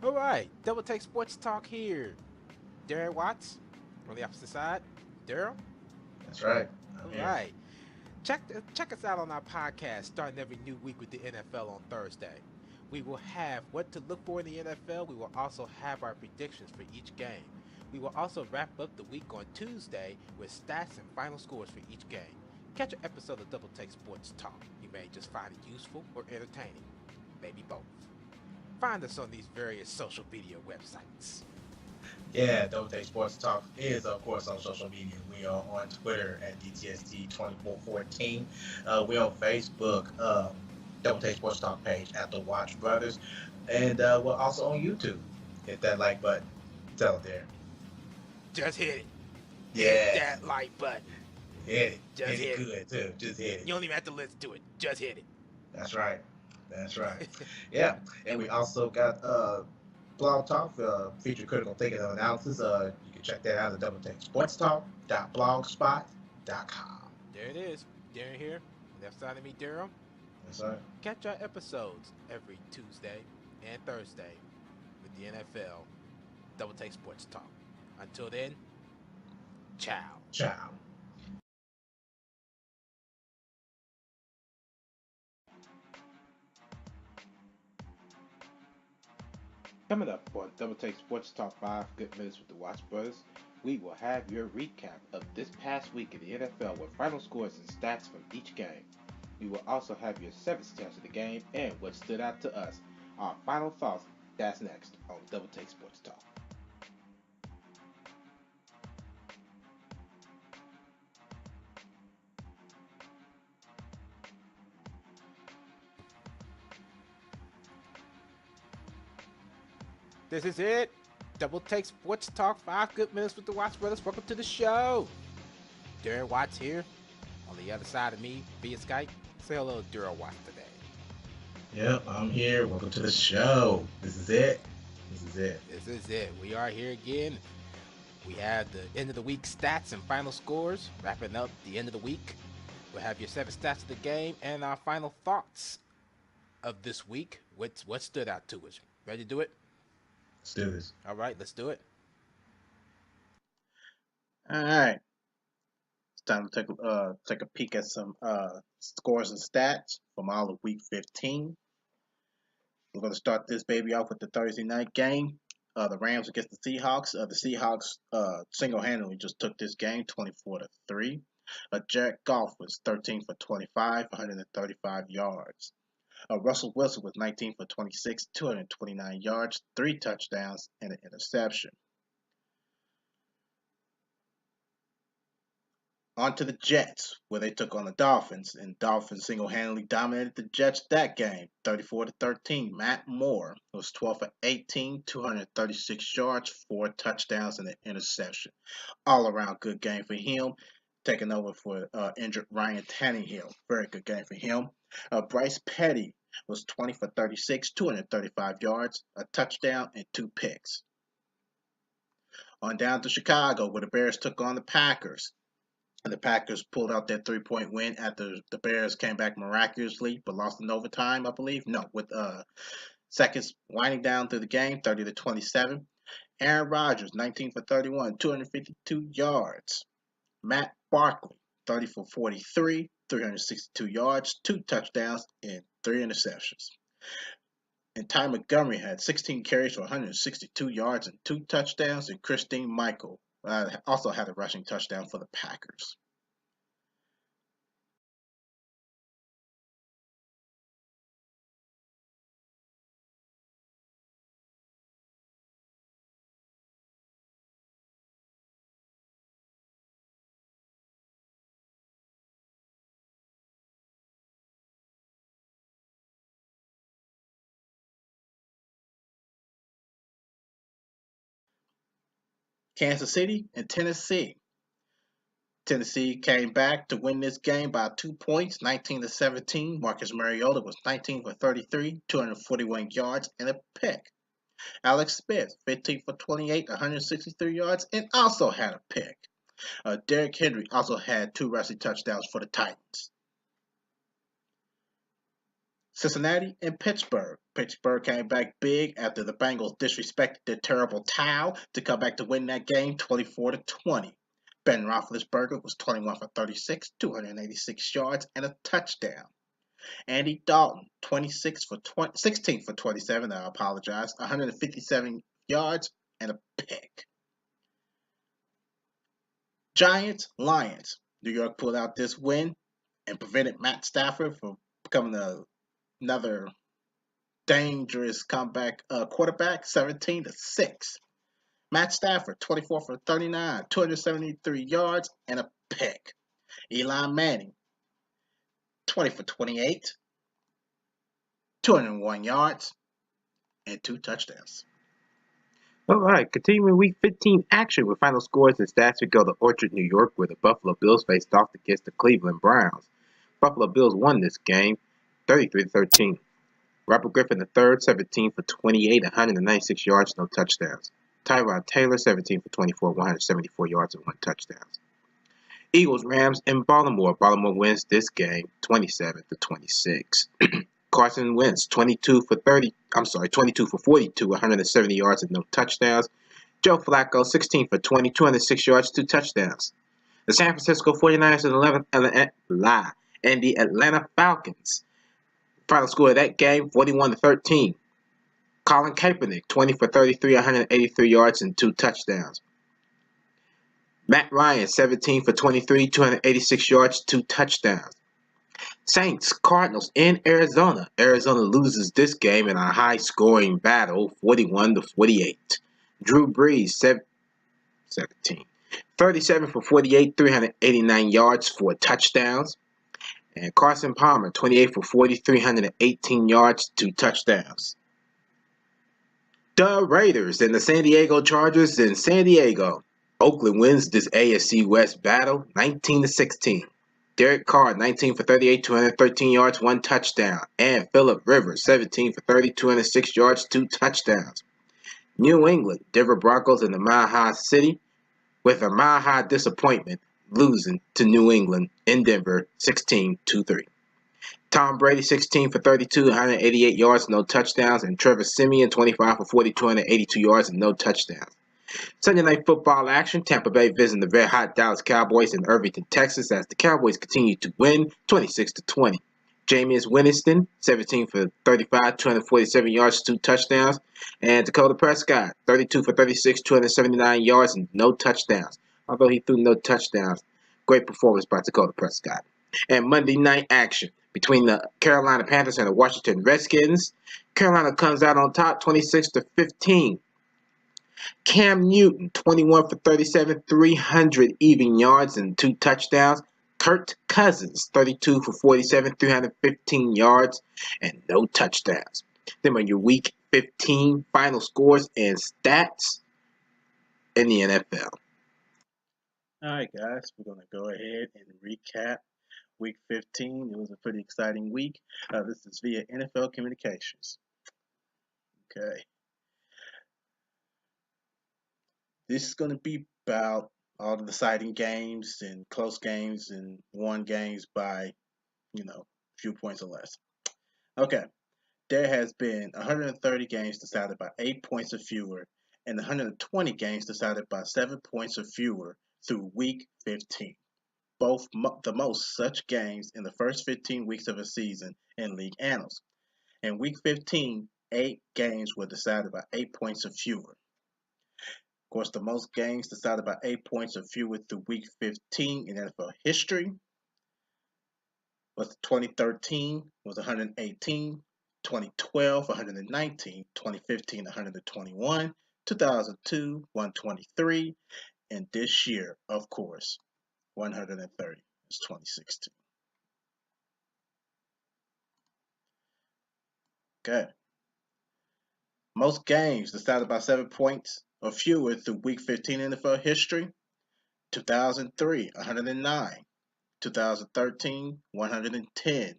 All right, Double Take Sports Talk here. Darren Watts on the opposite side. Daryl. That's right. All I'm here. right, check us out on our podcast starting every new week with the NFL on Thursday. We will have what to look for in the NFL. We will also have our predictions for each game. We will also wrap up the week on Tuesday with stats and final scores for each game. Catch an episode of Double Take Sports Talk. You may just find it useful or entertaining, maybe both. Find us on these various social media websites. Yeah, Double Take Sports Talk is, of course, on social media. We are on Twitter at DTST2414. We're on Facebook, Double Take Sports Talk page at the Watch Brothers. And we're also on YouTube. Hit that like button. Tell it there. Just hit it. Hit Yeah, that like button. hit it. Just Hit it hit it. good, too. Just hit it. You don't even have to listen to it. Just hit That's right. That's right. it. Yeah, and we also got Blog Talk feature critical thinking and analysis. You can check that out at doubleTakeSportsTalk.blogspot.com. There it is. Darren here. Left side of me, Daryl. That's right. Catch our episodes every Tuesday and Thursday with the NFL Double Take Sports Talk. Until then, ciao. Ciao. Coming up on Double Take Sports Talk 5 Good Minutes with the Watch Brothers, we will have your recap of this past week in the NFL with final scores and stats from each game. We will also have your 7 stats of the game and what stood out to us. Our final thoughts, that's next on Double Take Sports Talk. This is it. Double Take Sports Talk 5 Good Minutes with the Watch Brothers. Welcome to the show. Darren Watts here. On the other side of me via Skype. Say hello to Daryl Watts today. Yep, I'm here. Welcome to the show. This is it. This is it. This is it. We are here again. We have the end of the week stats and final scores, wrapping up the end of the week. We'll have your 7 stats of the game and our final thoughts of this week. What stood out to us? Ready to do it? Let's do this. All right, let's do it. All right, it's time to take a peek at some scores and stats from all of Week 15. We're going to start this baby off with the Thursday night game. The Rams against the Seahawks. The Seahawks single-handedly just took this game, 24-3. Jared Goff was 13 for 25, 135 yards. Russell Wilson was 19 for 26, 229 yards, 3 touchdowns, and an interception. On to the Jets, where they took on the Dolphins, and Dolphins single-handedly dominated the Jets that game, 34-13. Matt Moore was 12 for 18, 236 yards, 4 touchdowns, and an interception. All-around good game for him, taking over for injured Ryan Tannehill. Very good game for him. Bryce Petty was 20 for 36, 235 yards, a touchdown, and 2 picks. On down to Chicago, where the Bears took on the Packers. And the Packers pulled out that 3-point win after the Bears came back miraculously, but lost in overtime, I believe. No, with seconds winding down through the game, 30-27. Aaron Rodgers, 19 for 31, 252 yards. Matt Barkley, 30 for 43, 362 yards, 2 touchdowns, and 3 interceptions. And Ty Montgomery had 16 carries for 162 yards and 2 touchdowns, and Christine Michael also had a rushing touchdown for the Packers. Kansas City and Tennessee. Tennessee came back to win this game by 2 points, 19-17. Marcus Mariota was 19 for 33, 241 yards, and a pick. Alex Smith, 15 for 28, 163 yards, and also had a pick. Derrick Henry also had 2 rushing touchdowns for the Titans. Cincinnati and Pittsburgh. Pittsburgh came back big after the Bengals disrespected their terrible towel to come back to win that game 24-20. Ben Roethlisberger was 21 for 36, 286 yards, and a touchdown. Andy Dalton, 16 for 27, I apologize, 157 yards and a pick. Giants, Lions. New York pulled out this win and prevented Matt Stafford from becoming another dangerous comeback quarterback, 17-6. Matt Stafford, 24 for 39, 273 yards and a pick. Eli Manning, 20 for 28, 201 yards and 2 touchdowns. All right, continuing Week 15 action with final scores and stats, we go to Orchard, New York, where the Buffalo Bills faced off against the Cleveland Browns. Buffalo Bills won this game 33-13. Robert Griffin III, 17 for 28, 196 yards, no touchdowns. Tyrod Taylor, 17 for 24, 174 yards and 1 touchdown. Eagles, Rams in Baltimore. Baltimore wins this game 27-26. Carson Wentz, 22 for 42, 170 yards and no touchdowns. Joe Flacco, 16 for 20, 206 yards, 2 touchdowns. The San Francisco 49ers and the Atlanta Falcons. Final score of that game, 41-13. Colin Kaepernick, 20 for 33, 183 yards and 2 touchdowns. Matt Ryan, 17 for 23, 286 yards, 2 touchdowns. Saints, Cardinals in Arizona. Arizona loses this game in a high-scoring battle, 41-48. Drew Brees, 37 for 48, 389 yards, 4 touchdowns. And Carson Palmer, 28 for 40, 318 yards, 2 touchdowns. The Raiders and the San Diego Chargers in San Diego. Oakland wins this AFC West battle, 19-16. Derek Carr, 19 for 38, 213 yards, 1 touchdown. And Phillip Rivers, 17 for 30, 206 yards, 2 touchdowns. New England, Denver Broncos in the Mile High City, with a Mile High disappointment, losing to New England in Denver, 16-3. Tom Brady, 16 for 32, 188 yards, no touchdowns. And Trevor Siemian, 25 for 40, 282 yards, and no touchdowns. Sunday night football action, Tampa Bay visiting the red hot Dallas Cowboys in Irvington, Texas, as the Cowboys continue to win 26-20. Jameis Winston, 17 for 35, 247 yards, 2 touchdowns. And Dakota Prescott, 32 for 36, 279 yards, and no touchdowns. Although he threw no touchdowns, great performance by Dakota Prescott. And Monday night action between the Carolina Panthers and the Washington Redskins. Carolina comes out on top, 26-15. Cam Newton, 21 for 37, 300 even yards and 2 touchdowns. Kirk Cousins, 32 for 47, 315 yards and no touchdowns. Then are your Week 15 final scores and stats in the NFL. All right, guys, we're going to go ahead and recap Week 15. It was a pretty exciting week. This is via NFL Communications. Okay. This is going to be about all the deciding games and close games and won games by, few points or less. Okay. There has been 130 games decided by 8 points or fewer and 120 games decided by 7 points or fewer through Week 15. Both the most such games in the first 15 weeks of a season in league annals. In Week 15, 8 games were decided by 8 points or fewer. Of course, the most games decided by 8 points or fewer through Week 15 in NFL history was 2013 was 118, 2012 119, 2015 121, 2002 123, and this year, of course, 130 is 2016. Okay. Most games decided by 7 points or fewer through Week 15 NFL history: 2003, 109, 2013, 110,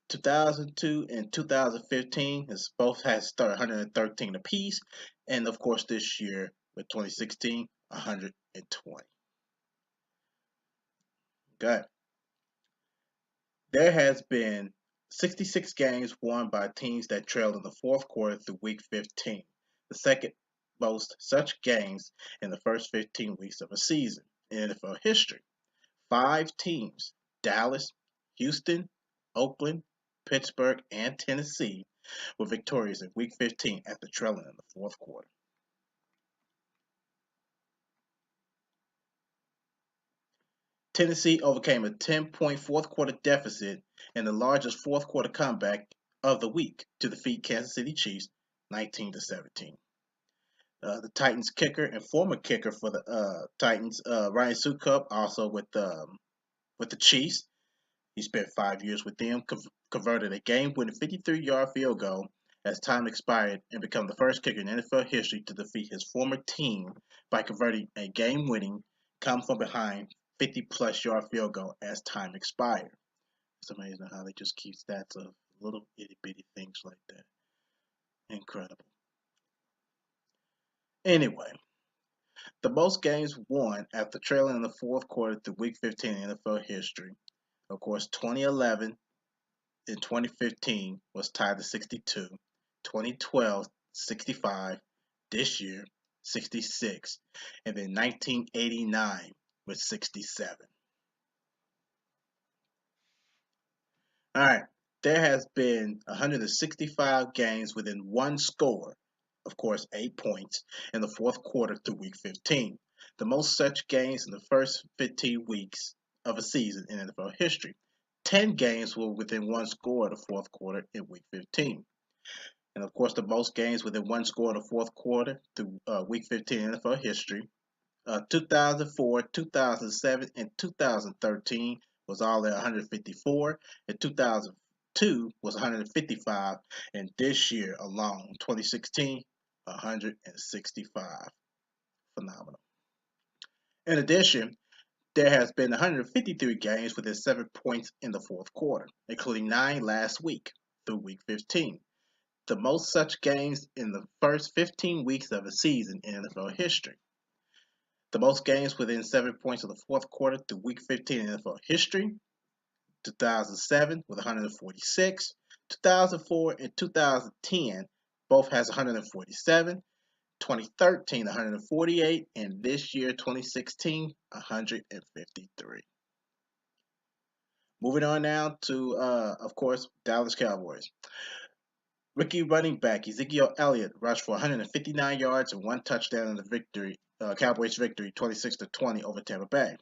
2002 and 2015 has both had start 113 apiece, and of course this year with 2016, 120. Okay. There has been 66 games won by teams that trailed in the fourth quarter through week 15, the second most such games in the first 15 weeks of a season in NFL history. 5 teams, Dallas, Houston, Oakland, Pittsburgh, and Tennessee, were victorious in week 15 after trailing in the fourth quarter. Tennessee overcame a 10-point fourth quarter deficit in the largest fourth quarter comeback of the week to defeat Kansas City Chiefs 19-17. The Titans kicker and former kicker for the Titans, Ryan Succop, also with the Chiefs. He spent 5 years with them, converted a game-winning 53-yard field goal as time expired, and become the first kicker in NFL history to defeat his former team by converting a game-winning, come from behind 50-plus yard field goal as time expired. It's amazing how they just keep stats of little itty-bitty things like that. Incredible. Anyway, the most games won after trailing in the fourth quarter through week 15 in NFL history. Of course, 2011 and 2015 was tied to 62. 2012, 65. This year, 66. And then 1989 was 67. All right. There has been 165 games within one score, of course, 8 points, in the fourth quarter through week 15. The most such games in the first 15 weeks of a season in NFL history. 10 games were within one score in the fourth quarter in week 15. And of course, the most games within one score in the fourth quarter through week 15 in NFL history. 2004, 2007, and 2013 was all at 154, and 2002 was 155, and this year alone, 2016, 165. Phenomenal. In addition, there has been 153 games within 7 points in the fourth quarter, including 9 last week through week 15. The most such games in the first 15 weeks of a season in NFL history. The most games within 7 points of the fourth quarter through week 15 in NFL history. 2007 with 146. 2004 and 2010 both has 147. 2013 148, and this year 2016 153. Moving on now to of course, Dallas Cowboys. Rookie running back Ezekiel Elliott rushed for 159 yards and 1 touchdown in the victory, Cowboys victory 26-20 over Tampa Bay.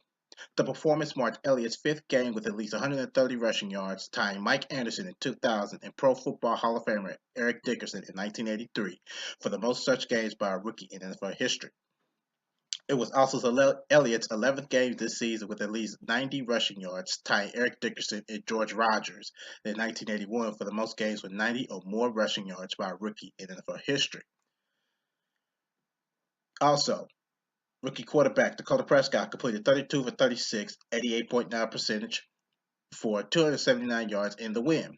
The performance marked Elliott's 5th game with at least 130 rushing yards, tying Mike Anderson in 2000 and Pro Football Hall of Famer Eric Dickerson in 1983 for the most such games by a rookie in NFL history. It was also Elliott's 11th game this season with at least 90 rushing yards, tying Eric Dickerson and George Rogers in 1981 for the most games with 90 or more rushing yards by a rookie in NFL history. Also, rookie quarterback Dakota Prescott completed 32 for 36, 88.9 percentage for 279 yards in the win.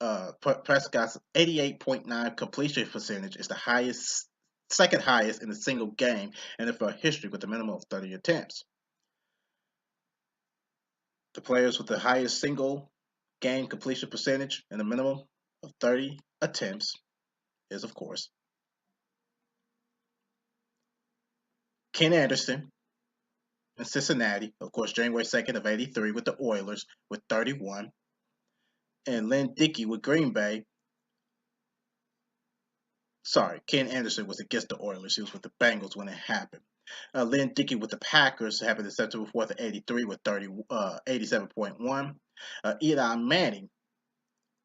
Prescott's 88.9 completion percentage is the highest, second highest in a single game in NFL history with a minimum of 30 attempts. The players with the highest single game completion percentage and a minimum of 30 attempts is, of course, Ken Anderson in Cincinnati, of course, January 2nd of 83 with the Oilers with 31, and Lynn Dickey with Green Bay. Sorry, Ken Anderson was against the Oilers. He was with the Bengals when it happened. Lynn Dickey with the Packers happened in September 4th of 83 with 87.1. Eli Manning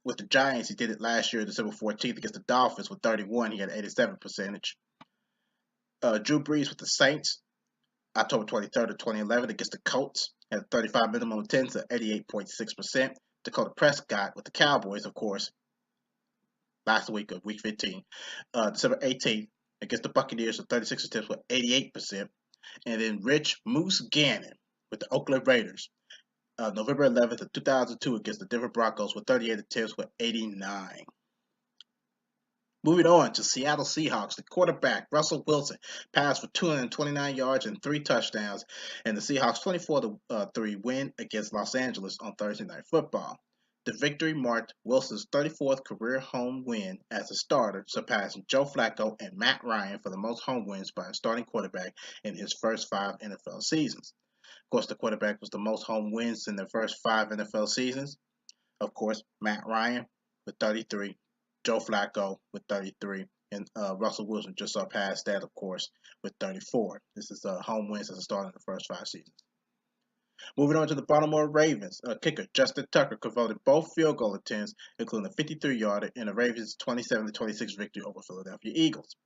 with the Giants, he did it last year, December 14th against the Dolphins with 31. He had 87 percentage. Drew Brees with the Saints, October 23rd of 2011 against the Colts, had 35 minimum attempts at 88.6%. Dakota Prescott with the Cowboys, of course, last week of week 15, December 18th against the Buccaneers with 36 attempts with 88%. And then Rich Moose Gannon with the Oakland Raiders, November 11th of 2002 against the Denver Broncos with 38 attempts with 89. Moving on to Seattle Seahawks, the quarterback Russell Wilson passed for 229 yards and 3 touchdowns in the Seahawks' 24-3 win against Los Angeles on Thursday Night Football. The victory marked Wilson's 34th career home win as a starter, surpassing Joe Flacco and Matt Ryan for the most home wins by a starting quarterback in his first 5 NFL seasons. Of course, the quarterback was the most home wins in the first 5 NFL seasons. Of course, Matt Ryan with 33, Joe Flacco with 33, and Russell Wilson just surpassed that, of course, with 34. This is home wins as a starter in the first 5 seasons. Moving on to the Baltimore Ravens, kicker Justin Tucker converted both field goal attempts, including a 53-yarder in the Ravens' 27-26 victory over Philadelphia Eagles.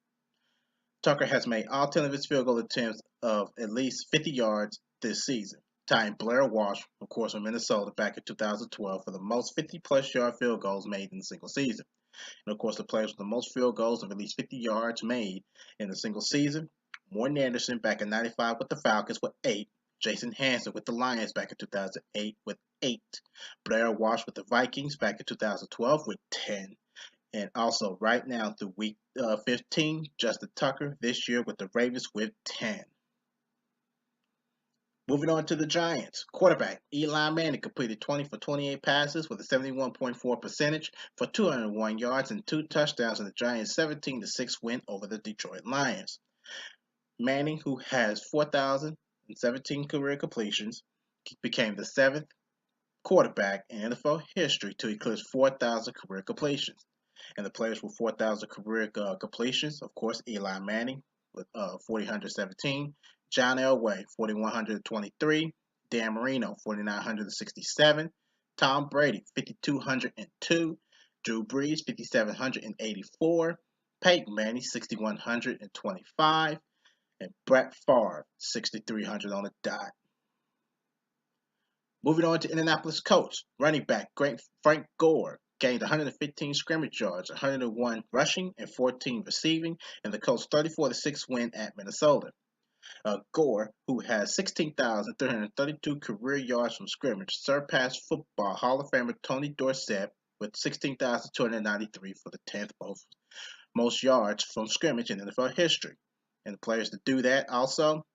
Tucker has made all 10 of his field goal attempts of at least 50 yards this season, tying Blair Walsh, of course, from Minnesota back in 2012 for the most 50-plus yard field goals made in a single season. And of course, the players with the most field goals of at least 50 yards made in a single season, Morten Anderson back in 95 with the Falcons with 8, Jason Hanson with the Lions back in 2008 with 8, Blair Walsh with the Vikings back in 2012 with 10, and also right now through week 15, Justin Tucker this year with the Ravens with 10. Moving on to the Giants. Quarterback Eli Manning completed 20 for 28 passes with a 71.4 percentage for 201 yards and 2 touchdowns in the Giants' 17-6 win over the Detroit Lions. Manning, who has 4,017 career completions, became the 7th quarterback in NFL history to eclipse 4,000 career completions. And the players with 4,000 career completions, of course, Eli Manning with 4,117, John Elway, 4,123, Dan Marino, 4,967, Tom Brady, 5,202, Drew Brees, 5,784, Peyton Manning, 6,125, and Brett Favre, 6,300 on the dot. Moving on to Indianapolis coach, running back Frank Gore gained 115 scrimmage yards, 101 rushing, and 14 receiving in the Colts' 34-6 win at Minnesota. Gore, who has 16,332 career yards from scrimmage, surpassed Football Hall of Famer Tony Dorsett with 16,293 for the 10th most yards from scrimmage in NFL history. And the players to do that also,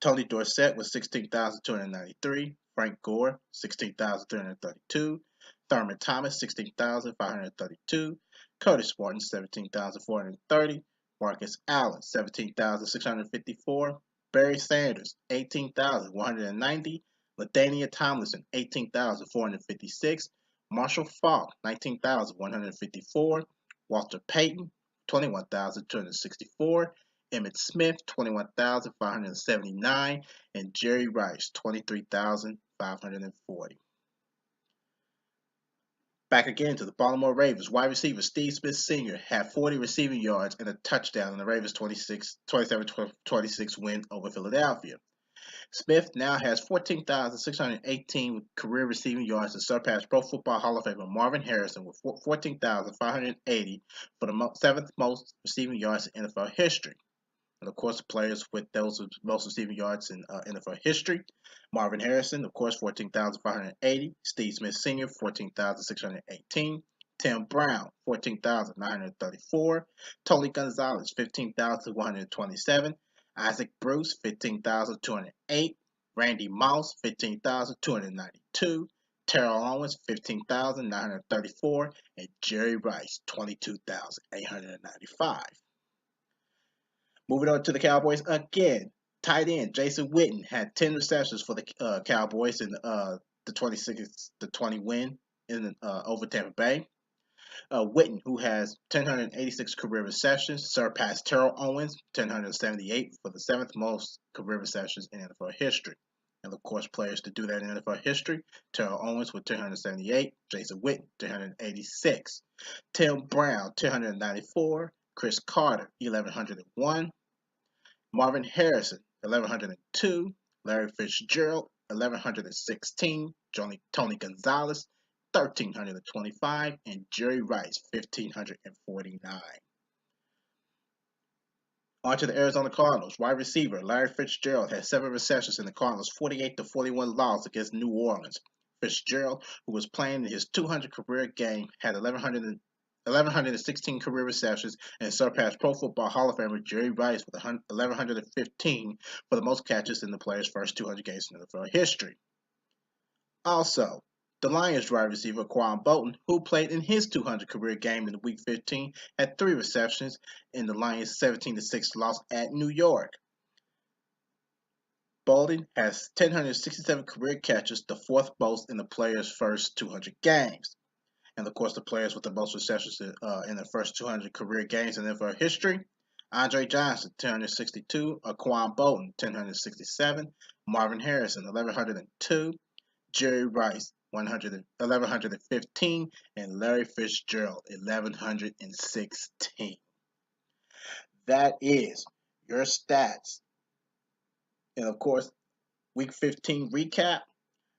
Tony Dorsett with 16,293, Frank Gore, 16,332, Thurman Thomas, 16,532, Curtis Martin, 17,430, Marcus Allen, 17,654, Barry Sanders, 18,190, LaDainian Tomlinson, 18,456, Marshall Faulk, 19,154, Walter Payton, 21,264, Emmitt Smith, 21,579, and Jerry Rice, 23,540. Back again to the Baltimore Ravens. Wide receiver Steve Smith Sr. had 40 receiving yards and a touchdown in the Ravens' 27-26 win over Philadelphia. Smith now has 14,618 career receiving yards to surpass Pro Football Hall of Famer Marvin Harrison with 14,580 for the 7th most receiving yards in NFL history. And of course, the players with those most receiving yards in NFL history: Marvin Harrison, of course, 14,580. Steve Smith Sr., 14,618. Tim Brown, 14,934. Tony Gonzalez, 15,127. Isaac Bruce, 15,208. Randy Moss, 15,292. Terrell Owens, 15,934. And Jerry Rice, 22,895. Moving on to the Cowboys again. Tight end Jason Witten had 10 receptions for the Cowboys in the 26-20 win over Tampa Bay. Witten, who has 1,086 career receptions, surpassed Terrell Owens, 1,078 for the 7th most career receptions in NFL history. And of course, players to do that in NFL history: Terrell Owens with 1,078, Jason Witten, 1,086, Tim Brown, 1,094, Chris Carter, 1,101, Marvin Harrison, 1,102, Larry Fitzgerald, 1,116, Tony Gonzalez, 1,325, and Jerry Rice, 1,549. On to the Arizona Cardinals. Wide receiver Larry Fitzgerald had 7 receptions in the Cardinals' 48-41 loss against New Orleans. Fitzgerald, who was playing in his 200 career game, had 1,116 career receptions and surpassed Pro Football Hall of Famer Jerry Rice with 1,115 for the most catches in the player's first 200 games in NFL history. Also, The Lions wide receiver Quan Bolton, who played in his 200 career game in Week 15, had 3 receptions in the Lions' 17-6 loss at New York. Bolden has 1,067 career catches, the fourth most in the player's first 200 games. And of course, the players with the most receptions in their first 200 career games in NFL history: Andre Johnson, 1,062; Quan Bolton, 1,067; Marvin Harrison, 1,102; Jerry Rice, 1,115; and Larry Fitzgerald, 1,116. That is your stats. And of course, Week 15 recap.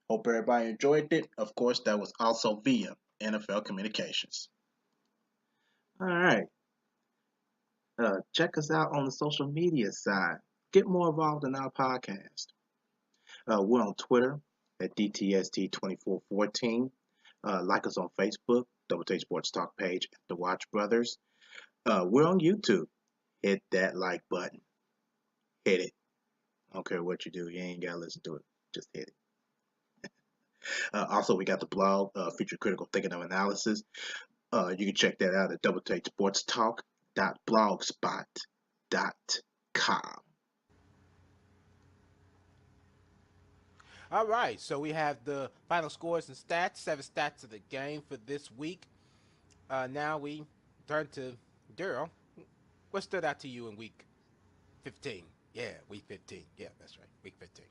Hope everybody enjoyed it. Of course, that was also via NFL Communications. All right. Check us out on the social media side. Get more involved in our podcast. We're on Twitter at DTST2414. Like us on Facebook, Double Take Sports Talk page at The Watch Brothers. We're on YouTube. Hit that like button. Hit it. I don't care what you do. You ain't got to listen to it. Just hit it. Also, we got the blog, Future Critical Thinking of Analysis. You can check that out at doubletakesportstalk.blogspot.com. All right, so we have the final scores and stats, 7 stats of the game for this week. Now we turn to Daryl. What stood out to you in week 15? Yeah, week 15. Yeah, that's right, week 15.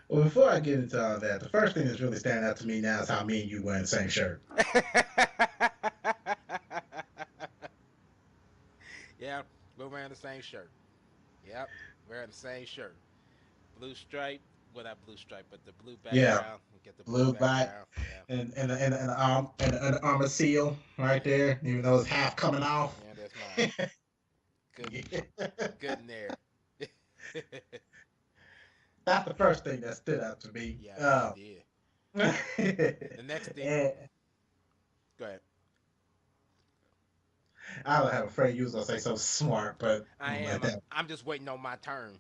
Well, before I get into all that, the first thing that's really standing out to me now is how me and you wearing the same shirt. Yeah, we're wearing the same shirt. Yep, wearing the same shirt. Blue stripe. Well, not blue stripe, but the blue background. Yeah, We get the blue background. back Yeah. and armor seal right there, even though it's half coming off. Yeah, that's mine. Good in there. That's the first thing that stood out to me. Yeah, it did. The next thing. Go ahead. I don't have a friend you was gonna say so smart, but I am. that. I'm just waiting on my turn.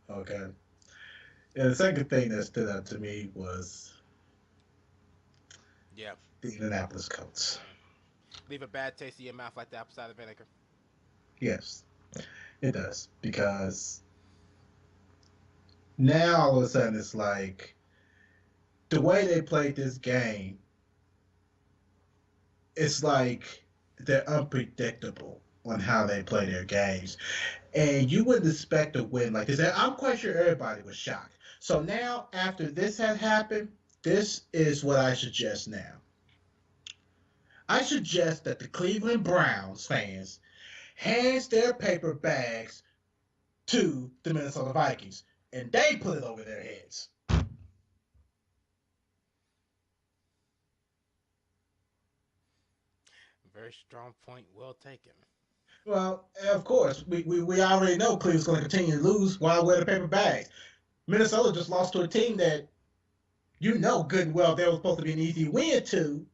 Okay. And the second thing that stood out to me was Yeah. the Indianapolis Colts. Leave a bad taste in your mouth like the apple cider vinegar. Yes, it does, because now all of a sudden it's like the way they played this game. It's like they're unpredictable on how they play their games, and you wouldn't expect a win like this. And I'm quite sure everybody was shocked. So now, after this had happened, this is what I suggest now. I suggest that the Cleveland Browns fans hands their paper bags to the Minnesota Vikings, and they put it over their heads. Very strong point. Well taken. Well, of course, we already know Cleveland's going to continue to lose while wearing the paper bags. Minnesota just lost to a team that you know good and well they were supposed to be an easy win to,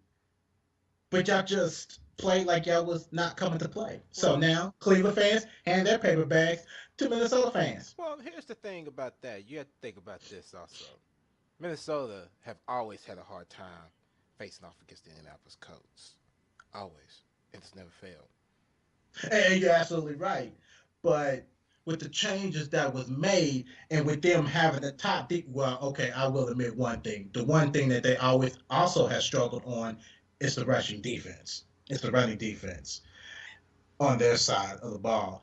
but y'all just played like y'all was not coming to play. So now Cleveland fans hand their paper bags to Minnesota fans. Well, here's the thing about that. You have to think about this also. Minnesota have always had a hard time facing off against the Indianapolis Colts. Always. And it's never failed. And you're absolutely right. But with the changes that was made and with them having the top deep, well, okay, I will admit one thing. The one thing that they always also have struggled on is the rushing defense. It's the running defense on their side of the ball.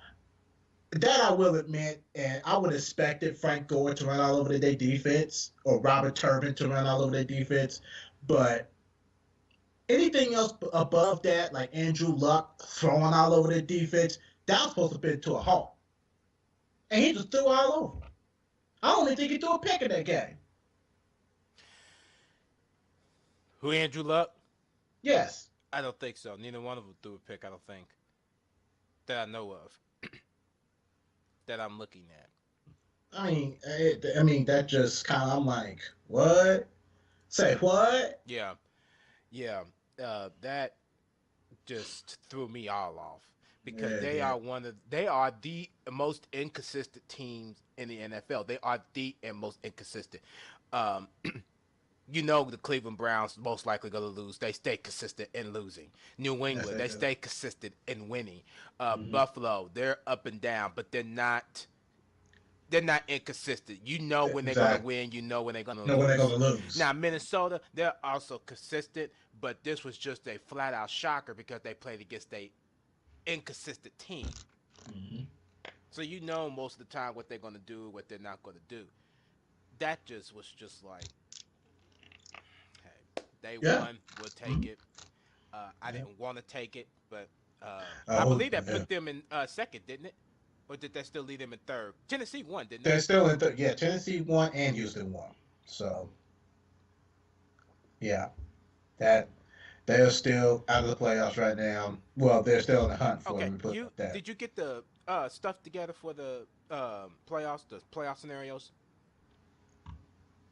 That I will admit, and I would expect it, Frank Gore to run all over their defense or Robert Turbin to run all over their defense. But anything else above that, like Andrew Luck throwing all over their defense, that was supposed to be to a halt. And he just threw all over. I don't even think he threw a pick in that game. Who, Andrew Luck? Yes. I don't think so. Neither one of them threw a pick, I don't think. That I know of. That I'm looking at. I mean, that just kind of, I'm like, what? Say what? Yeah. That just threw me all off. Because they are the most inconsistent teams in the NFL. They are the most inconsistent. You know the Cleveland Browns most likely going to lose. They stay consistent in losing. New England, they stay consistent in winning. Buffalo, they're up and down, but they're not inconsistent. You know when they're going to win. You know when they're going to lose. When they're going to lose. Now, Minnesota, they're also consistent, but this was just a flat-out shocker because they played against a inconsistent team. Mm-hmm. So you know most of the time what they're going to do, what they're not going to do. That was just like, hey, they won, we'll take it. I didn't want to take it, but I believe that put them in second, didn't it? Or did that still lead them in third? Tennessee won, didn't they? They're still in third. Yeah, Tennessee won and Houston won. So, yeah, that they're still out of the playoffs right now. Well, they're still in the hunt for it. Did you get the stuff together for the playoffs, the playoff scenarios?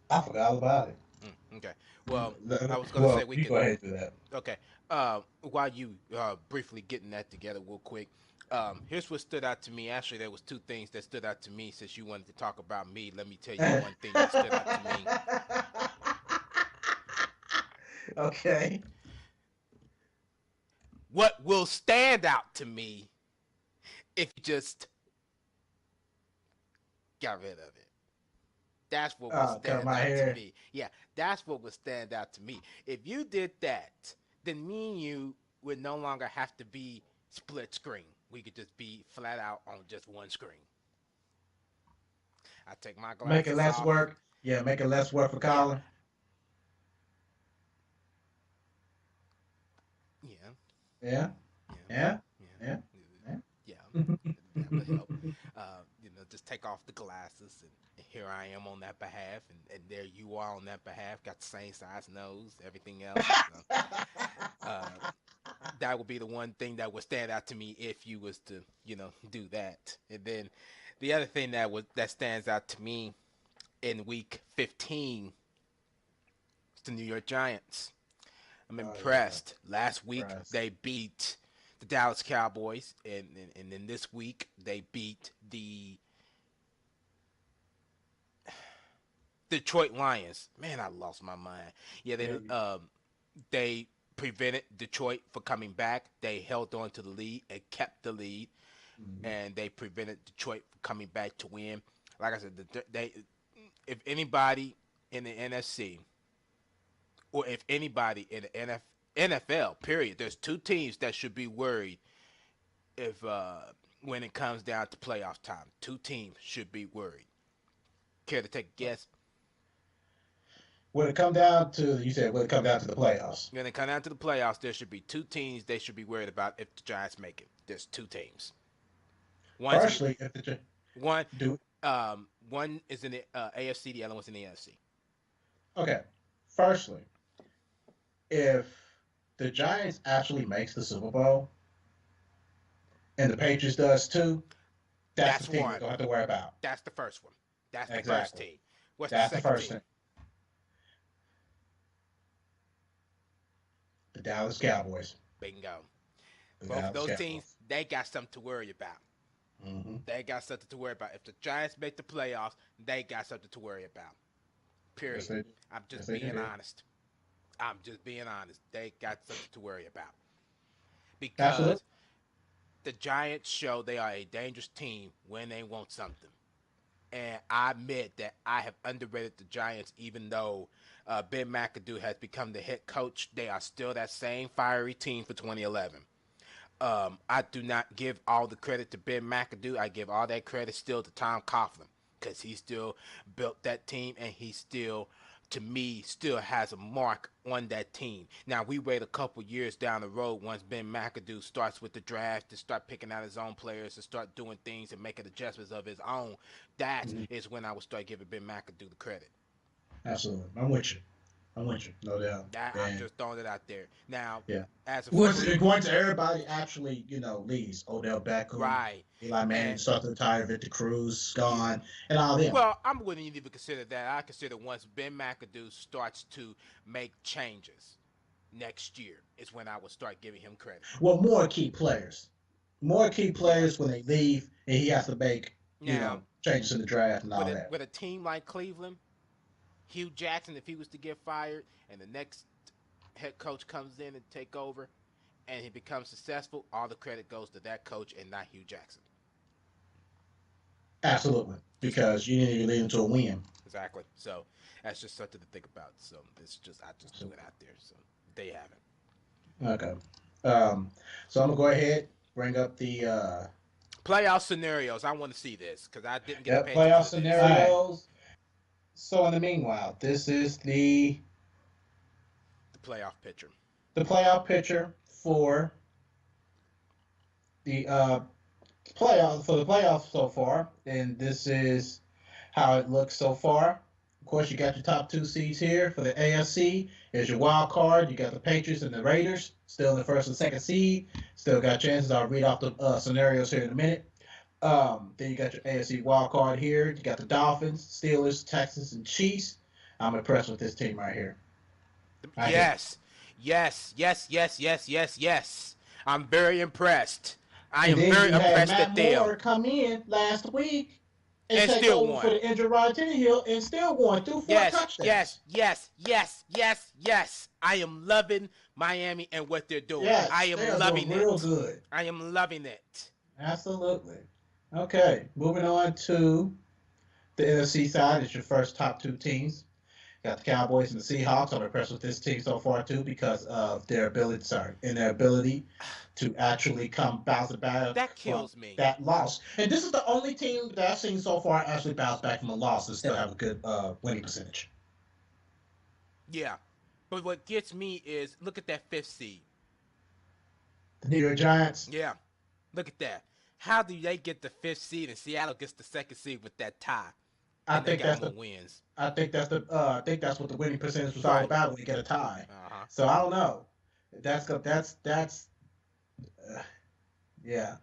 I forgot all about it. Okay. Well, I was going to say we can go ahead and do that. Okay. While you briefly getting that together real quick, here's what stood out to me. Actually, there was two things that stood out to me since you wanted to talk about me. Let me tell you one thing that stood out to me. Okay. What will stand out to me if you just got rid of it? That's what will stand out to me. Yeah, that's what would stand out to me. If you did that, then me and you would no longer have to be split screen. We could just be flat out on just one screen. I take my glasses Make it less off. work. Yeah, make it less work for Colin. Yeah. That would help. Just take off the glasses, and here I am on that behalf, and there you are on that behalf. Got the same size nose, everything else. That would be the one thing that would stand out to me if you was to, do that. And then the other thing that stands out to me in week 15 is the New York Giants. I'm impressed. Yeah. Last week they beat the Dallas Cowboys, and then this week they beat the Detroit Lions. Man, I lost my mind. Yeah, they prevented Detroit from coming back. They held on to the lead and kept the lead, and they prevented Detroit from coming back to win. Like I said, if anybody in the NFC or if anybody in the NFL, period, there's two teams that should be worried if when it comes down to playoff time. Two teams should be worried. Care to take a guess? When it come down to the playoffs. When it come down to the playoffs, there should be two teams they should be worried about if the Giants make it. There's two teams. One is in the AFC, the other one's in the NFC. Okay. Firstly, if the Giants actually makes the Super Bowl and the Patriots does too, that's the team we don't have to worry about. That's the first one. That's the first team. What's that's the second first team? Thing. The Dallas Cowboys. Bingo. Both of those teams, they got something to worry about. Mm-hmm. They got something to worry about. If the Giants make the playoffs, they got something to worry about. Period. Yes, I'm just being honest. I'm just being honest. They got something to worry about. Because the Giants show they are a dangerous team when they want something. And I admit that I have underrated the Giants, even though Ben McAdoo has become the head coach. They are still that same fiery team for 2011. I do not give all the credit to Ben McAdoo. I give all that credit still to Tom Coughlin, because he still built that team, and he still, to me, still has a mark on that team. Now, we wait a couple years down the road once Ben McAdoo starts with the draft to start picking out his own players, to start doing things and making adjustments of his own. That is when I would start giving Ben McAdoo the credit. Absolutely. I'm with you. No doubt. I'm just throwing it out there. Now, as a going to everybody actually, leaves. Odell Beckham. Right. Eli Manning starts to retire. Victor Cruz gone. And all them. Well, I wouldn't even consider that. I consider once Ben McAdoo starts to make changes next year is when I would start giving him credit. Well, more key players when they leave, and he has to make changes in the draft and all that. With a team like Cleveland, Hugh Jackson, if he was to get fired and the next head coach comes in and take over and he becomes successful, all the credit goes to that coach and not Hugh Jackson. Absolutely, because you didn't even lead them to a win. Exactly. So that's just something to think about. So it's just I just threw it out there. So they have it. Okay. So I'm gonna go ahead bring up the Playoff scenarios. I want to see this because I didn't get to pay playoff attention to this. scenarios. So in the meanwhile, this is The playoff picture. the playoff picture for the playoffs so far, and this is how it looks so far. Of course, you got your top two seeds here for the AFC. There's your wild card. You got the Patriots and the Raiders, still in the first and second seed. Still got chances. I'll read off the scenarios here in a minute. Then you got your AFC wild card here. You got the Dolphins, Steelers, Texans, and Chiefs. I'm impressed with this team right here. Yes. I'm very impressed. I am very impressed Matt that they Moore come in last week and take still over won. for the injured Ryan Tannehill and still won through 4 touchdowns. Yes. I am loving Miami and what they're doing. Yes, I am they are loving doing it. real good. I am loving it. Absolutely. Okay, moving on to the NFC side. It's your first top two teams. Got the Cowboys and the Seahawks. I'm impressed with this team so far too because of their ability to actually come bounce back. That kills me. That loss. And this is the only team that I've seen so far actually bounce back from a loss and still have a good winning percentage. Yeah. But what gets me is look at that 5th seed. The New York Giants. Yeah. Look at that. How do they get the 5th seed and Seattle gets the 2nd seed with that tie? I think that's the wins. I think that's what the winning percentage was all Right. about when you get a tie. Uh-huh. So I don't know. Yeah.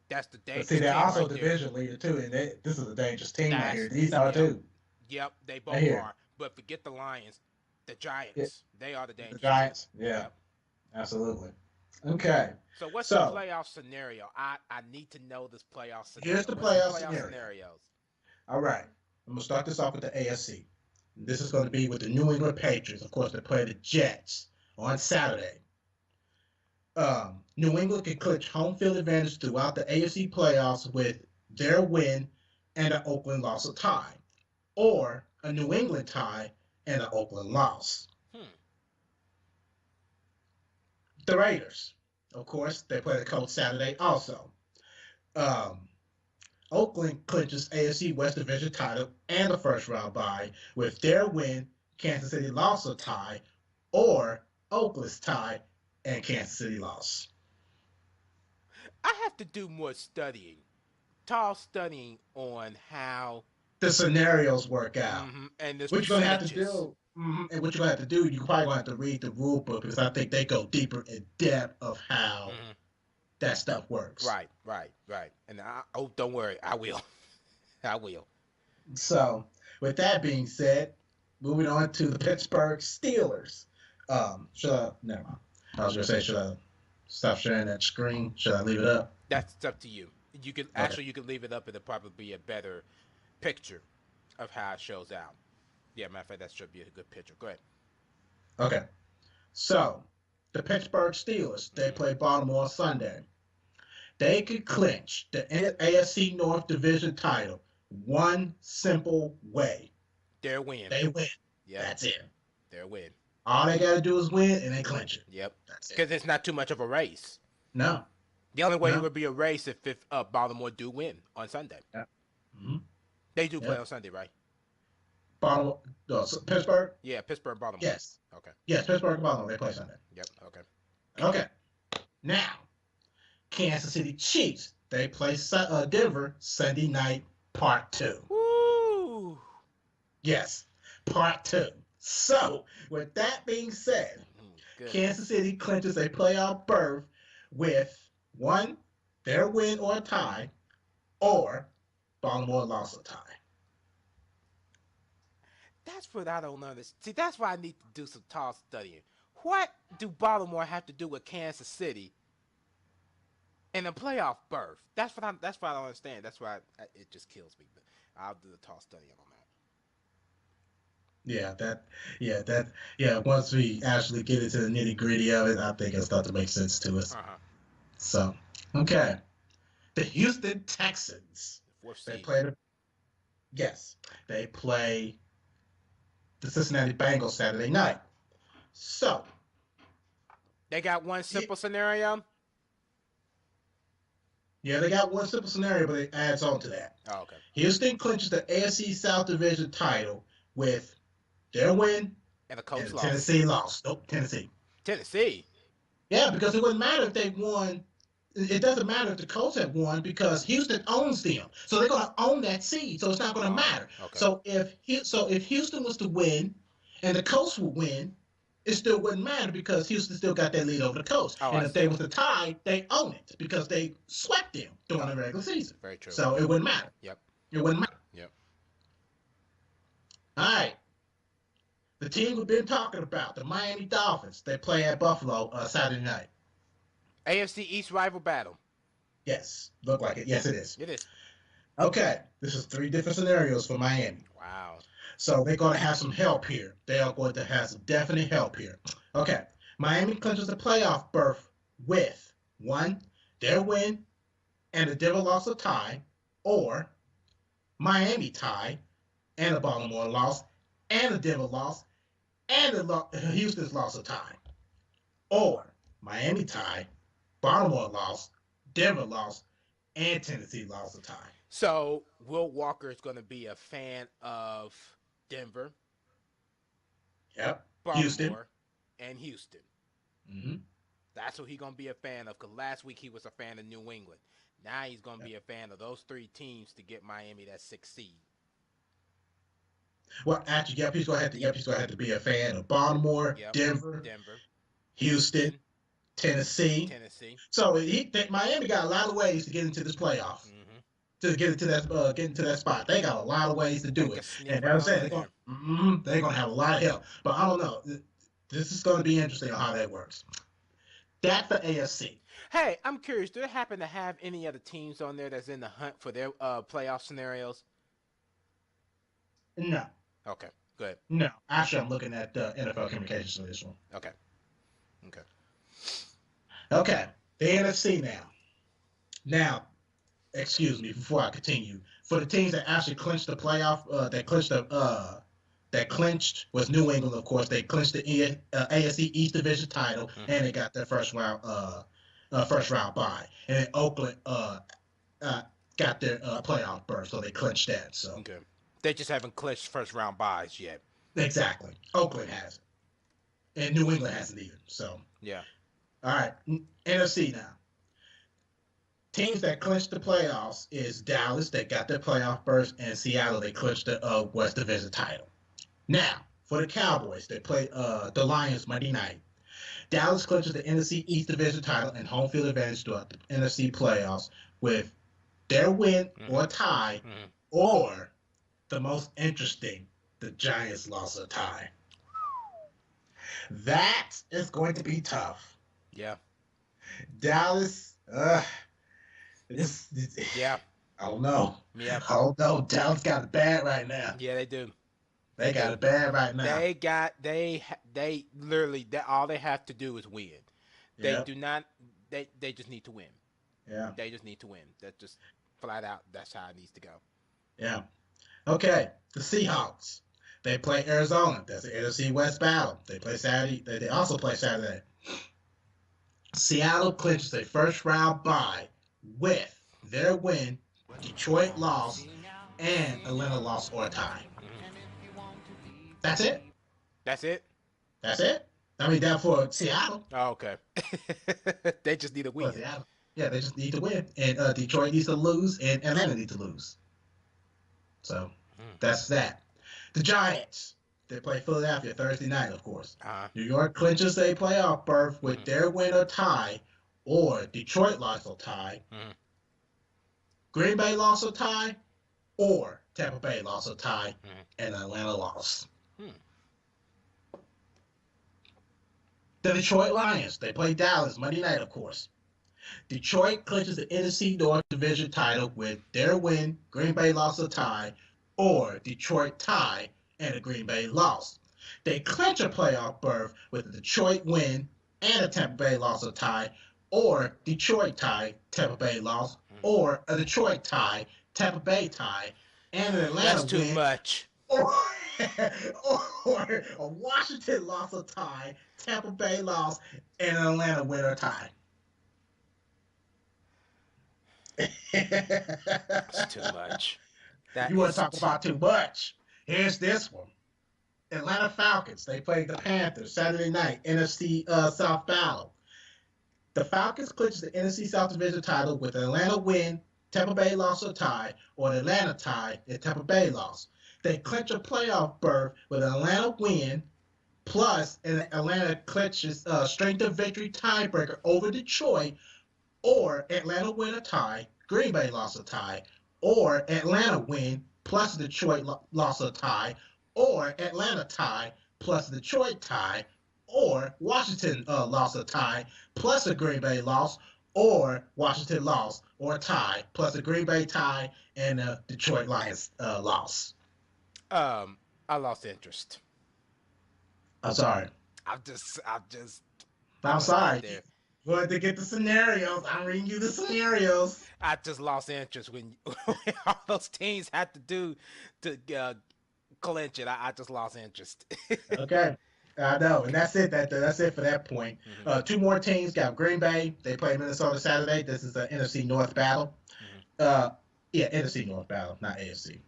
That's the But dangerous see, they're team also right there. division leader too, and this is a dangerous team right That's- here. These are yeah. too. Yep, they both Right here. are. But forget the Lions. The Giants. Yeah. They are the The dangerous Giants. team. Yeah. Yep. Absolutely. Okay. So what's So- the playoff scenario? I need to know this playoff scenario. Here's the What's playoff scenario. scenarios? All right. I'm gonna start this off with the AFC. This is going to be with the New England Patriots. Of course, they play the Jets on Saturday. New England can clinch home field advantage throughout the AFC playoffs with their win and an Oakland loss or tie, or a New England tie and an Oakland loss. The Raiders, of course, they play the Colts Saturday also. Oakland clinches AFC West Division title and a first round bye with their win, Kansas City loss or tie, or Oakland's tie and Kansas City loss. I have to do more studying. Tall studying on how The scenarios work out. and this What you're gonna have to percentages. do, and what you're gonna have to do, you're probably gonna have to read the rule book because I think they go deeper in depth of how that stuff works. Right. And don't worry, I will. I will. So, with that being said, moving on to the Pittsburgh Steelers. Never mind. I was gonna say, should I stop sharing that screen? Should I leave it up? That's up to you. You can you can leave it up and it'll probably be a better picture of how it shows out. Yeah, matter of fact, that should be a good picture. Go ahead. Okay. So, the Pittsburgh Steelers, they play Baltimore Sunday. They could clinch the AFC North Division title one simple way. Their win. They win. Yep. That's it. Their win. All they got to do is win and they clinch it. Yep. That's it. Because it's not too much of a race. No. The only way No. it would be a race if Baltimore do win on Sunday. Mm-hmm. They do play on Sunday, right? Baltimore, Pittsburgh? Yeah, Pittsburgh, Baltimore. Yes. Okay. Yes, Pittsburgh and Baltimore, they play Sunday. Yep. Okay. Okay. Now, Kansas City Chiefs, they play Denver Sunday night, part 2. Woo! Yes, part 2. So, with that being said, Good. Kansas City clinches a playoff berth with one, their win or tie, or Baltimore loss or tie. That's what I don't understand. See, that's why I need to do some tall studying. What do Baltimore have to do with Kansas City in a playoff berth? That's what I don't understand. That's why it just kills me. But I'll do the tall studying on Once we actually get into the nitty gritty of it, I think it'll start to make sense to us. Uh-huh. So, okay, the Houston Texans. Fourth They seed. play they play the Cincinnati Bengals Saturday night. So They got one simple scenario. yeah, they got one simple scenario, but it adds on to that. Oh, okay. Houston clinches the AFC South Division title with their win And the Colts and lost. Tennessee lost. Nope, Tennessee. Tennessee. Yeah, because it wouldn't matter if they won. It doesn't matter if the Colts had won because Houston owns them, so they're going to own that seed. So it's not going to matter. Okay. So if Houston was to win, and the Colts would win, it still wouldn't matter because Houston still got that lead over the Colts. Oh, and I if see. they was to tie, they own it because they swept them during the regular season. Very true. So it wouldn't matter. Yep. It wouldn't matter. Yep. All right. The team we've been talking about, the Miami Dolphins, they play at Buffalo Saturday night. AFC East rival battle. Yes, look like it. Yes, it is. It is. Okay, this is 3 different scenarios for Miami. Wow. So they're going to have some help here. They are going to have some definite help here. Okay, Miami clinches the playoff berth with 1, their win and the Denver loss or tie, or Miami tie and the Baltimore loss and the Denver loss and the Houston's loss or tie, or Miami tie, Baltimore loss, Denver loss, and Tennessee loss or tie. So Will Walker is going to be a fan of Denver, Yep. Baltimore, Houston. and Houston. Mm-hmm. That's who he's going to be a fan of. Because last week he was a fan of New England. Now he's going to be a fan of those 3 teams to get Miami that 6th seed. Well, actually, he's going to have to be a fan of Baltimore, Yep. Denver, Denver, Houston, Tennessee. Tennessee. So Miami got a lot of ways to get into this playoff. Mm-hmm. To get into that spot, they got a lot of ways to do They it. can sneak And right I'm saying on they're gonna have a lot of help. But I don't know. This is going to be interesting on how that works. That's the AFC. Hey, I'm curious. Do they happen to have any other teams on there that's in the hunt for their playoff scenarios? No, Okay, good. no. Actually, I'm looking at NFL communications for this one. Okay. Okay, the NFC now. Now, excuse me, before I continue, for the teams that actually clinched the playoff, that clinched was New England, of course. They clinched the AFC East Division title, and they got their first round bye. And then Oakland got their playoff berth, so they clinched that. So Okay. They just haven't clinched first round buys yet. exactly, Oakland hasn't, and New England hasn't either. So Yeah. all right, NFC now. Teams that clinched the playoffs is Dallas, they got their playoff berth, and Seattle, they clinched the West Division title. Now, for the Cowboys, they play the Lions Monday night. Dallas clinches the NFC East Division title and home field advantage throughout the NFC playoffs with their win or tie, or the most interesting, the Giants loss or tie. That is going to be tough. Yeah. Dallas, Yeah. I don't know. Yeah. I don't know. Dallas got it bad right now. Yeah, they do. They got it bad right now. They literally all they have to do is win. They Yep. do not. They just need to win. Yeah. They just need to win. That's just flat out. That's how it needs to go. Yeah. Okay. The Seahawks. They play Arizona. That's the NFC West battle. They play Saturday. They also play Saturday. Seattle clinches a first round bye with their win, Detroit loss, and Atlanta loss or tie. That's it. That's it. That's it. I mean, that for Seattle. Oh, okay. They just need to win. Seattle. Yeah, they just need to win, and Detroit needs to lose, and Atlanta needs to lose. So that's that. The Giants. They play Philadelphia Thursday night, of course. New York clinches a playoff berth with their win or tie, or Detroit loss or tie. Green Bay loss or tie, or Tampa Bay loss or tie, and Atlanta loss. The Detroit Lions. They play Dallas Monday night, of course. Detroit clinches the NFC North Division title with their win, Green Bay loss or tie, or Detroit tie, and the Green Bay loss. They clinch a playoff berth with a Detroit win and a Tampa Bay loss or tie, or Detroit tie, Tampa Bay loss, or a Detroit tie, Tampa Bay tie, and an Atlanta That's too win, much. or, or a Washington loss or tie, Tampa Bay loss, and an Atlanta win or tie. That's too much. You want to talk about too much? Here's this one. Atlanta Falcons. They played the Panthers Saturday night, NFC South battle. The Falcons clinched the NFC South Division title with an Atlanta win, Tampa Bay loss or tie, or an Atlanta tie and Tampa Bay loss. They clinch a playoff berth with an Atlanta win, plus an Atlanta clinches strength of victory tiebreaker over Detroit, or Atlanta win a tie, Green Bay loss or tie, or Atlanta win plus Detroit loss or tie, or Atlanta tie plus Detroit tie, or Washington loss or tie plus a Green Bay loss, or Washington loss or a tie plus a Green Bay tie and a Detroit Lions loss. I lost interest. I'm sorry. I'm just. I'm sorry. You wanted to get the scenarios. I'm reading you the scenarios. I just lost interest when all those teams had to do to clinch it. I just lost interest. Okay. I know, and that's it. That's it for that point. Mm-hmm. Two more teams got Green Bay. They play Minnesota Saturday. This is the NFC North battle. NFC North battle, not AFC.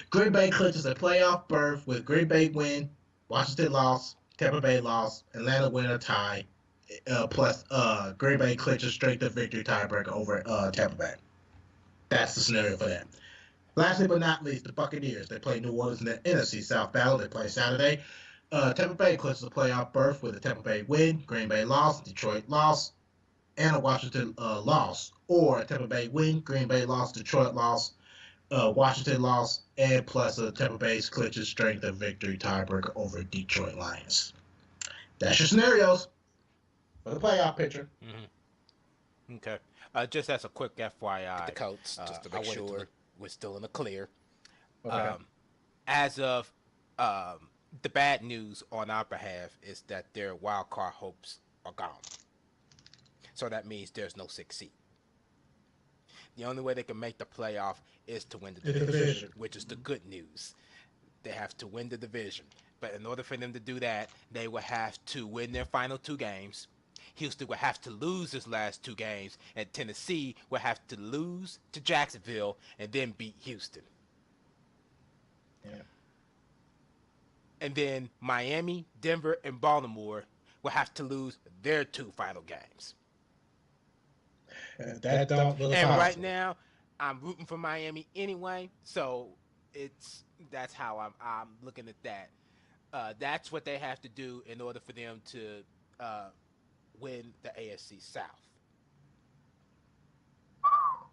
Green Bay clinches a playoff berth with Green Bay win, Washington loss, Tampa Bay loss, Atlanta win or tie, plus Green Bay clinches straight to victory tiebreaker over Tampa Bay. That's the scenario for that. Lastly but not least, the Buccaneers. They play New Orleans in the NFC South battle. They play Saturday. Tampa Bay clinches a playoff berth with a Tampa Bay win, Green Bay loss, Detroit loss, and a Washington loss. Or Tampa Bay win, Green Bay loss, Detroit loss, Washington loss, and plus a Tampa Bay's clinches strength of victory tiebreaker over Detroit Lions. That's your scenarios for the playoff picture. Mm-hmm. Okay. Just as a quick FYI, the Colts, just to make sure we're still in the clear. Okay. As of the bad news on our behalf is that their wild card hopes are gone. So that means there's no 6th seed. The only way they can make the playoff is to win the division, which is the good news. They have to win the division. But in order for them to do that, they will have to win their final 2 games. Houston will have to lose his last 2 games, and Tennessee will have to lose to Jacksonville and then beat Houston. Yeah. And then Miami, Denver, and Baltimore will have to lose their 2 final games. That don't look And possible. right now, I'm rooting for Miami anyway, so that's how I'm looking at that. That's what they have to do in order for them to win the AFC South.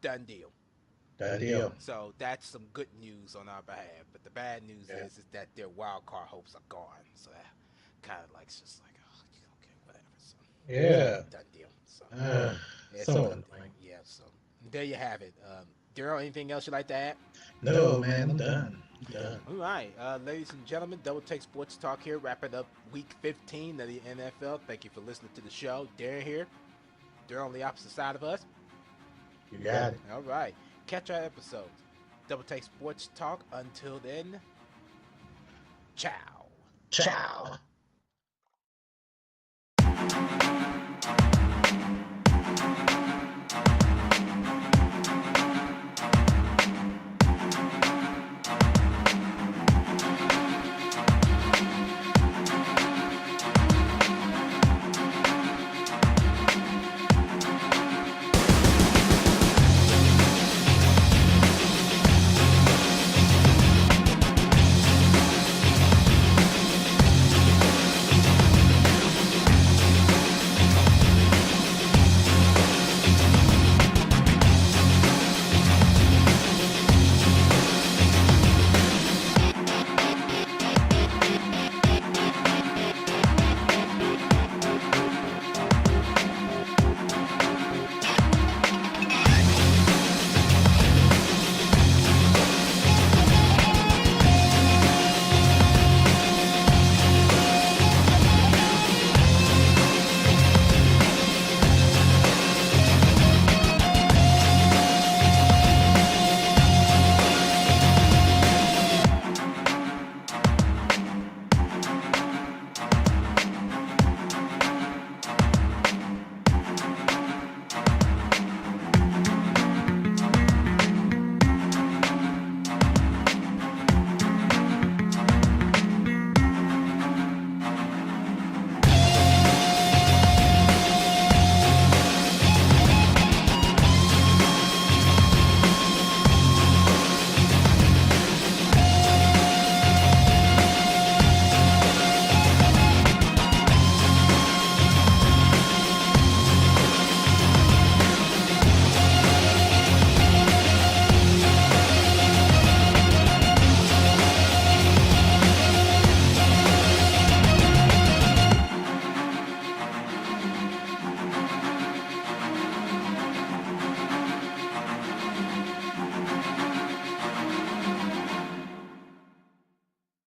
Done deal. Done deal. So that's some good news on our behalf. But the bad news is that their wild card hopes are gone. So that kind of like just like, okay, whatever. So Yeah. done deal. So So done annoying. deal. Yeah. So there you have it. Daryl, anything else you'd like to add? No, man, I'm done. All right, ladies and gentlemen, Double Take Sports Talk here, wrapping up Week 15 of the NFL. Thank you for listening to the show. Darren here. Daryl on the opposite side of us. You got it. All right. Catch our episodes. Double Take Sports Talk. Until then, ciao. Ciao.